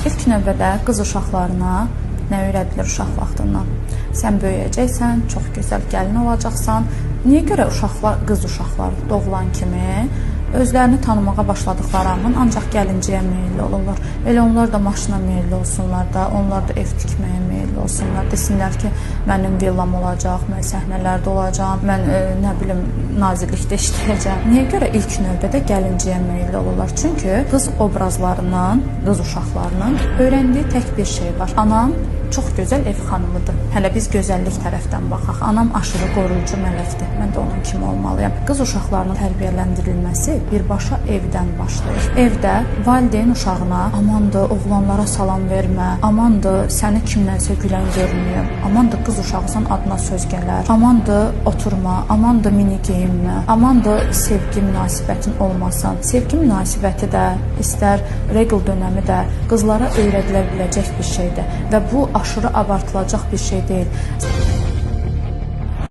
İlk növbədə qız uşaqlarına nə öyrədilir uşaq vaxtından? Sən böyüyəcəksən, çox gözəl gəlin olacaqsan. Niyə görə qız uşaqlar doğulan kimi özlərini tanımağa başladıqları an ancaq gəlinciyə meyilli olurlar. Elə onlar da maşına meyilli olsunlar da, onlar da ev tikməyə meyilli olsunlar. Desinlər ki, mənim villam olacaq, mən səhnələrdə olacağam, mən nə bilim, nazirlikdə işləyəcəm. Niyə görə ilk növbədə gəlinciyə meyilli olurlar? Çünki qız obrazlarından, qız uşaqlarının öyrəndiyi tək bir şey var. Anam çox gözəl ev xanımıdır. Hələ biz gözəllik tərəfdən baxaq. Anam aşırı qoruyucu mələkdir. Mən də onun kimi olmalıyam. Qız uşaqlarının tərbiyələndirilməsi birbaşa evdən başlayır. Evdə valideyn uşağına amandır, oğlanlara salam vermə, amandır, səni kimlənsə gülən görməyim, amandır, qız uşaqsan adına söz gələr, amandır, oturma, amandır, mini geyinmə, amandır, sevgi münasibətin olmasın. Sevgi münasibəti də, istər reql dönəmi də qızlara öyrədilə biləcək bir şeydir və bu aşırı abartılacaq bir şey deyil.